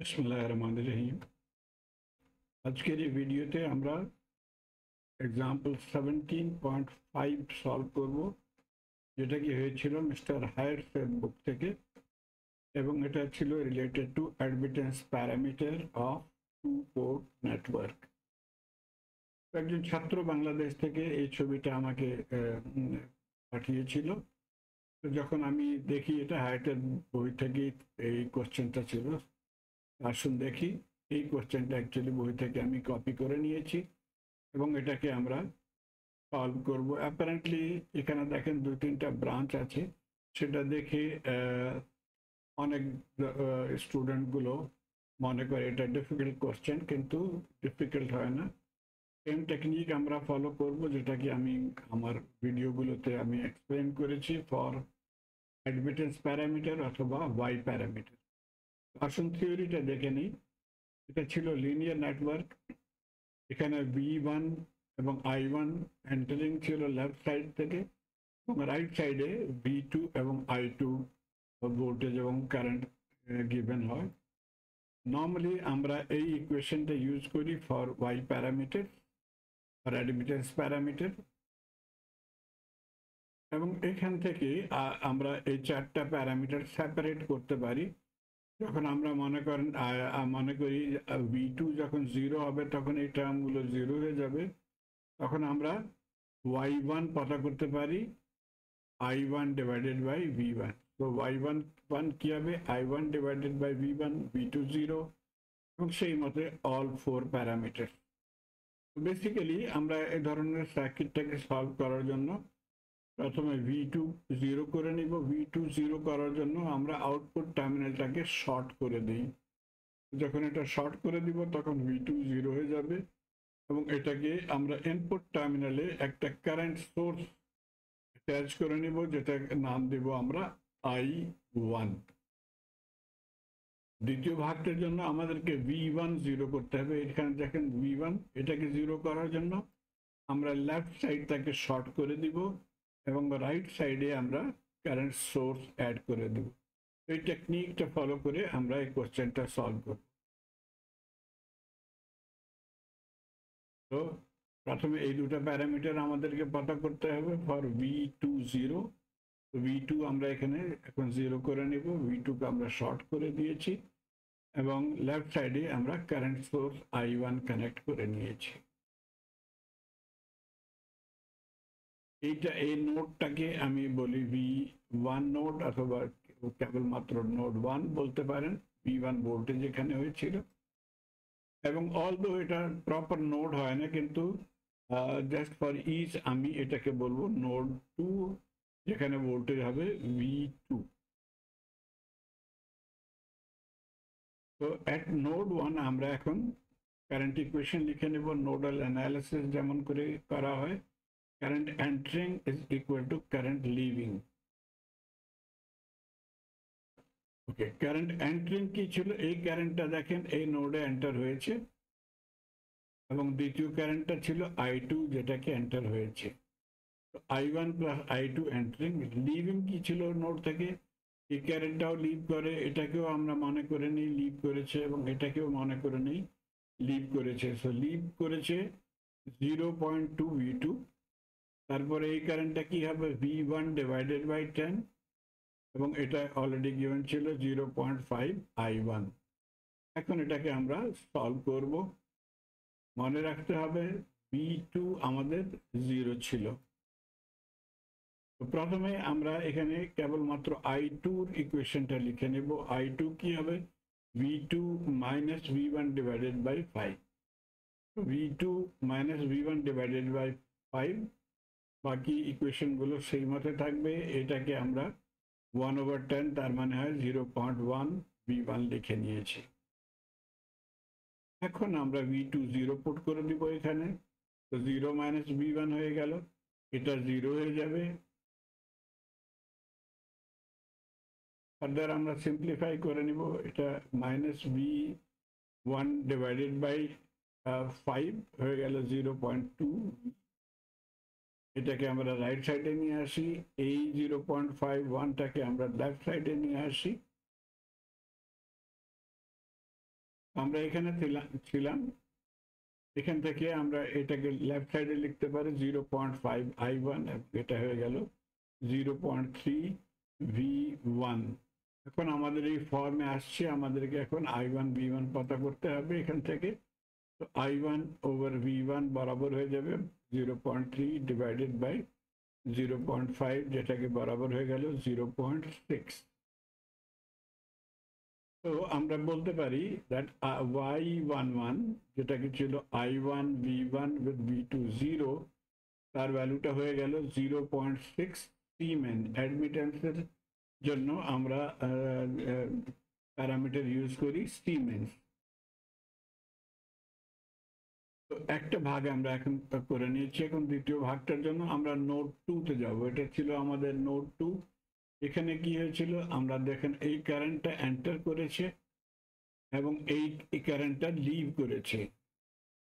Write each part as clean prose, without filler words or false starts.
বিসমিল্লাহির রহমানির রহিম। আজকের এই ভিডিওতে আমরা এক্সাম্পল 17.5 সলভ করব, যেটা কি হয়েছিল মিস্টার হায়ার্সের বুক থেকে, এবং এটা ছিল related to admittance parameter of two port network. একজন ছাত্র বাংলাদেশ থেকে এই ছবিটা আমাকে পাঠিয়েছিল। তো যখন আমি দেখি এটা হায়ার্সের বই থেকে এই কোশ্চেনটা ছিল, আসুন দেখি। এই কোশ্চেনটা অ্যাকচুয়ালি বই থেকে আমি কপি করে নিয়েছি এবং এটাকে আমরা সলভ করব। অ্যাপারেন্টলি এখানে দেখেন 2-3টা ব্রাঞ্চ আছে, সেটা দেখে অনেক স্টুডেন্টগুলো মনে করে এটা ডিফিকাল্ট কোশ্চেন, কিন্তু ডিফিকাল্ট হয় না। সেম টেকনিক আমরা ফলো করব, যেটা কি আমি আমার ভিডিওগুলোতে আমি এক্সপ্লেন করেছি ফর অ্যাডমিটেন্স প্যারামিটার অথবা ওয়াই প্যারামিটার। আসুন থিওরিটা দেখে নিই। এটা ছিল লিনিয়ার নেটওয়ার্ক। এখানে V1 এবং I1 এন্টারিং ছিল লেফট সাইড থেকে, এবং রাইট সাইডে V2 এবং I2 ভোল্টেজ এবং কারেন্ট গিভেন হয়। নর্মালি আমরা এই ইকুয়েশনটা ইউজ করি for Y parameter, for admittance parameter, এবং এখান থেকে আমরা এই চারটা প্যারামিটার সেপারেট করতে পারি। যখন আমরা মনে করি V2 যখন 0 হবে তখন এই টার্মগুলো 0 হয়ে যাবে, তখন আমরা y1 পতা করতে পারি I1 ডিভাইডেড বাই V1। তো y1 কি হবে? I1 divided by V1, V2 0, এবং সেই মতে অল 4 প্যারামিটার। বেসিক্যালি আমরা এই ধরনের সার্কিটটাকে সলভ করার জন্য প্রথমে V2 0 করে নিব। V2 0 করার জন্য আমরা আউটপুট টার্মিনালটাকে শর্ট করে দিই। যখন এটা শর্ট করে দিব তখন V2 0 হয়ে যাবে, এবং এটাকে আমরা ইনপুট টার্মিনালে একটা কারেন্ট সোর্স অ্যাটাচ করে নিব, যেটা নাম দেব আমরা I1। দ্বিতীয় ভাগটার জন্য আমাদেরকে V1 0 করতে হবে। এখানে দেখেন V1, এটাকে 0 করার জন্য আমরা লেফট সাইডটাকে শর্ট করে দিব এবং রাইট সাইডে আমরা কারেন্ট সোর্স অ্যাড করে দেব। এই টেকনিকটা ফলো করে আমরা এই কোশ্চেনটা সলভ করব। তো প্রথমে এই দুটো প্যারামিটার আমাদেরকে পতা করতে হবে ফর V2 0। তো V2 আমরা এখানে এখন 0 করে নেব। V2 কে আমরা শর্ট করে দিয়েছি এবং লেফট সাইডে আমরা কারেন্ট সোর্স I1 কানেক্ট করে নিয়েছি। এই নোডটাকে আমি বলি V1 নোড, অথবা কেবলমাত্র নোড 1 বলতে পারেন। V1 ভোল্টেজ এখানে হয়েছিল, এবং অলদো এটা প্রপার নোড হয় না, কিন্তু জাস্ট ফর ইজ আমি এটাকে বলবো নোড 2, যেখানে ভোল্টেজ হবে V2। তো এট নোড 1 আমরা এখন কারেন্ট ইকুয়েশন লিখে নেব, নোডাল অ্যানালিসিস যেমন করে করা হয়। Current entering is equal to current living. Okay, current entering কি ছিল? এই কারেন্টটা দেখেন এই নোডে এন্টার হয়েছে, এবং দ্বিতীয় কারেন্টটা ছিল I2, যেটাকে এন্টার হয়েছে। I1 plus I2 entering. Living কি ছিল নোড থেকে? এই কারেন্টটাও লিভ করে, এটাকেও আমরা মনে করে নিই লিভ করেছে, এবং এটাকেও মনে করে নিই লিভ করেছে। সো লিভ করেছে 0.2 V2। তারপরে এই কারেন্টটা কি হবে? V1 ডিভাইডেড বাই 10, এবং এটা অলরেডি গিভেন ছিল 0.5 I1। এখন এটাকে আমরা সলভ করব। মনে রাখতে হবে V2 আমাদের 0 ছিল। তো প্রথমে আমরা এখানে কেবলমাত্র I2-র ইকুয়েশনটা লিখে নেব। I2 কি হবে? V2 minus V1 divided by 5। V2 minus V1 divided by 5, বাকি ইকুয়েশনগুলো সেই মতে থাকবে। এটাকে আমরা 1/10, তার মানে হয় 0.1 V1 লিখে নিয়েছি। এখন আমরা V2 0 পুট করে দিব এখানে। তো 0 মাইনাস V1 হয়ে গেল, এটা 0 হয়ে যাবে। ফার্দার আমরা সিম্পলিফাই করে নিব, এটা মাইনাস V1 ডিভাইডেড বাই 5 হয়ে গেল 0.2। এটাকে আমরা রাইট সাইডে নিয়ে আসি, এই 0.51টাকে আমরা লেফট সাইডে নিয়ে আসি, আমরা এখানে ছিলাম, এখান থেকে আমরা এটাকে লেফট সাইডে লিখতে পারি 0.5 I1, এটা হয়ে গেল 0.3 V1। এখন আমাদের এই ফর্মে আসছে, আমাদেরকে এখন I1 V1 পতা করতে হবে এখান থেকে। তো I1 ওভার V1 বরাবর হয়ে যাবে 0.3 ডিভাইডেড বাই 0.5, যেটাকে বরাবর হয়ে গেল 0.6। তো আমরা বলতে পারি দ্যাট Y11 যেটাকে ছিল I1 V1 উইথ V2 0, তার ভ্যালুটা হয়ে গেল 0.6 সিমেন। অ্যাডমিটেন্সের জন্য আমরা প্যারামিটার ইউজ করি সিমেন্স। তো একটা ভাগ আমরা এখন করে নিয়েছি। এখন দ্বিতীয় ভাগটার জন্য আমরা নোড 2 তে যাব। এটা ছিল আমাদের নোড 2। এখানে কি হয়েছিল, আমরা দেখেন এই কারেন্টটা এন্টার করেছে এবং এই কারেন্টটা লিভ করেছে।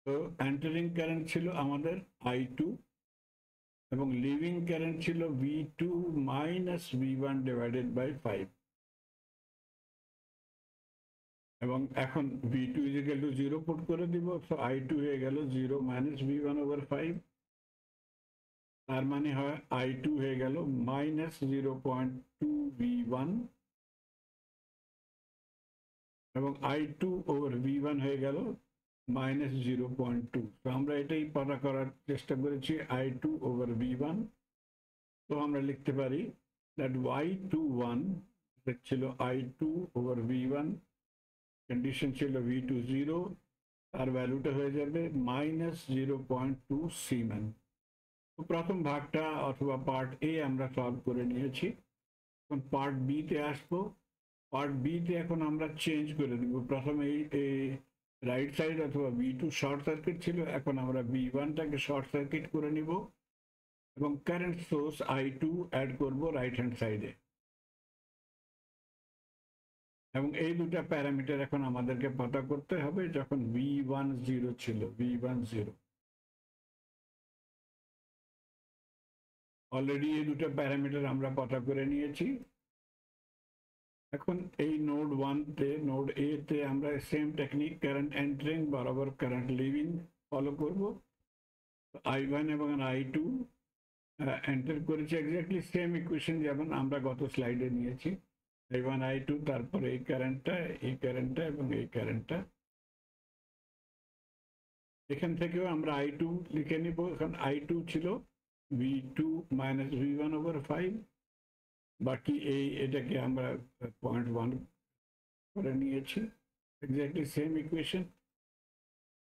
তো এন্টারিং কারেন্ট ছিল আমাদের I2 এবং লিভিং কারেন্ট ছিল V2 minus V1 divided by 5। এবং এখন V2 ইজিক্যাল টু 0 পুট করে দিব। সো I2 হয়ে গেল 0 মাইনাস V1 ওভার 5। তার মানে হয় I2 হয়ে গেল মাইনাস 0.2 V1 এবং I2 ওভার V1 হয়ে গেল মাইনাস 0.2। তো আমরা এটাই পতা করার চেষ্টা করেছি, I2 ওভার V1। তো আমরা লিখতে পারি দ্যাট Y21 ছিল I2 ওভার V1, কন্ডিশন ছিল V2 0, তার ভ্যালুটা হয়ে যাবে মাইনাস 0.2 সিমেন। তো প্রথম ভাগটা অথবা পার্ট এ আমরা সলভ করে নিয়েছি। এখন পার্ট বি তে আসবো। পার্ট বি তে এখন আমরা চেঞ্জ করে দেব। প্রথমে এই রাইট সাইড অথবা V2 শর্ট সার্কিট ছিল, এখন আমরা V1টাকে শর্ট সার্কিট করে নিব এবং কারেন্ট সোর্স I2 অ্যাড করব রাইট হ্যান্ড সাইডে। এবং এই দুটা প্যারামিটার এখন আমাদেরকে পতা করতে হবে যখন V1 0 ছিল। V1 0 অলরেডি এই দুটো প্যারামিটার আমরা পতা করে নিয়েছি। এখন এই নোড 1 তে, নোড এ তে আমরা সেম টেকনিক, কারেন্ট এন্টারিং বরাবর কারেন্ট লিভিং ফলো করব। I1 এবং I2 এন্টার করেছি এক্স্যাক্টলি সেম ইকুয়েশন যেমন আমরা গত স্লাইডে নিয়েছি। I1 I2, তারপরে এই কারেন্টটা, এই কারেন্টটা এবং এই কারেন্টটা। এখান থেকেও আমরা I2 লিখে নিব। এখন I2 ছিল V2 মাইনাস V1 ওভার 5। বাকি এটাকে আমরা 0.1 করে নিয়েছি, এক্স্যাক্টলি সেম ইকুয়েশন।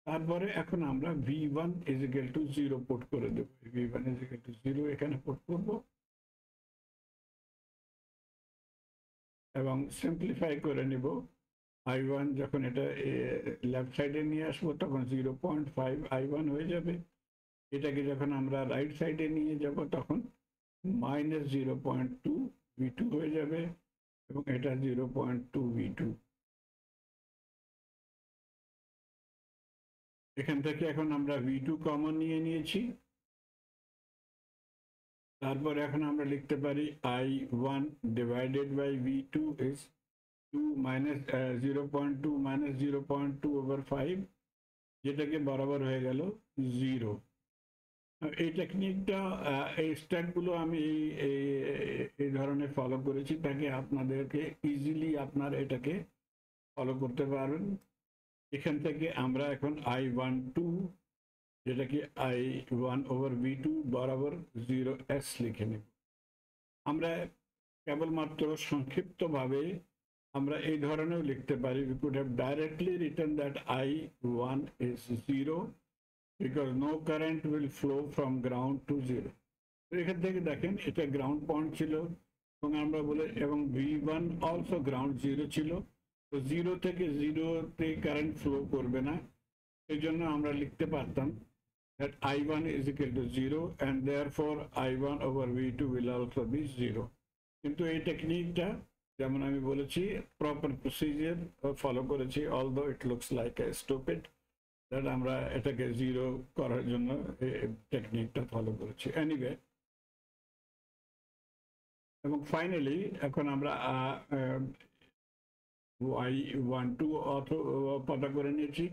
তারপরে এখন আমরা V1 ইজিক্যাল টু 0 পুট করে দেব। V1 ইজিক্যাল টু 0 এখানে পুট করব এবং সিম্পলিফাই করে নিব। I1 যখন এটা লেফট সাইডে নিয়ে আসবো তখন 0.5 I1 হয়ে যাবে। এটাকে যখন আমরা রাইট সাইডে নিয়ে যাব তখন মাইনাস 0.2 V2 হয়ে যাবে এবং এটা 0.2 V2। এখান থেকে এখন আমরা V2 কমন নিয়ে নিয়েছি। তারপর এখন আমরা লিখতে পারি I1 divided by V2 is 2 minus 0.2 minus 0.2 over 5, যেটাকে বরাবর হয়ে গেল 0। এই টেকনিকটা, এই স্টেপগুলো আমি এই ধরনের ফলো করেছি তাকে আপনাদেরকে ইজিলি আপনারা এটাকে ফলো করতে পারবেন। এখান থেকে আমরা এখন I12 যেটাকে I1 ওভার V2 বরাবর 0s লিখে নেব। আমরা কেবলমাত্র সংক্ষিপ্তভাবে আমরা এই ধরনেও লিখতে পারি, we could have directly written that I1 is 0 because no current will flow from ground to 0। এখান থেকে দেখেন এটা গ্রাউন্ড পয়েন্ট ছিল এবং আমরা বলে এবং V1 অলসো গ্রাউন্ড 0 ছিল। তো 0 থেকে 0-তে কারেন্ট ফ্লো করবে না, এই জন্য আমরা লিখতে পারতাম that I1 is equal to 0 and therefore I1 over V2 will also be 0। কিন্তু এই টেকনিকটা যেমন আমি বলেছি প্রপার প্রসিজার ফলো করেছি, although it looks like a stupid, that আমরা এটাকে 0 করার জন্য টেকনিকটা ফলো করেছি। এনিওয়ে, এবং ফাইনালি এখন আমরা y12 পতা করে নিয়েছি,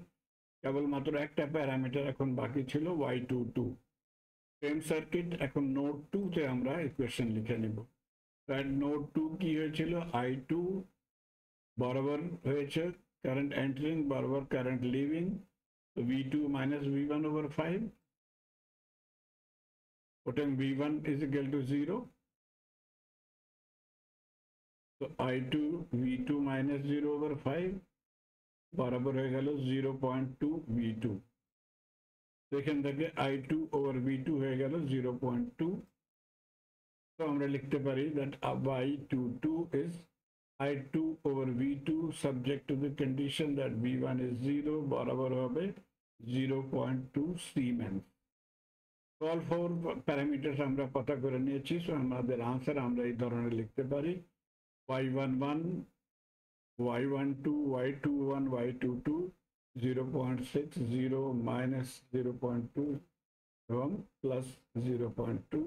কেবলমাত্র একটা প্যারামিটার এখন বাকি ছিল y22। সেম সার্কিট এখন নোড 2-তে আমরা ইকুয়েশন লিখে নিব। নোড 2 কি হয়েছিল, i2 বরাবর হয়েছে কারেন্ট এন্টারিং বরাবর current living, v2 minus v1 over 5, putting v1 is equal to 0, so i2 v2 minus 0 over 5 বরাবর হয়ে গেল 0.2 v2। এখান থেকে i2 over v2 হয়ে গেল 0.2, তো আমরা লিখতে পারি that y22 is i2 over v2 subject to the condition that v1 is 0 বরাবর হবে 0.2 Siemens। all four parameters আমরা পতা করে নিয়েছি, সো আমাদের আনসার আমরা এই ধরনের লিখতে পারি y11 y12 y21 y22 0.6 0 minus 0.2 এবং প্লাস 0.2,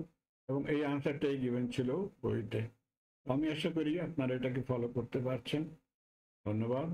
এবং এই আনসারটাই গিভেন ছিল বইতে। আমি আশা করি আপনারা এটাকে ফলো করতে পারছেন। ধন্যবাদ।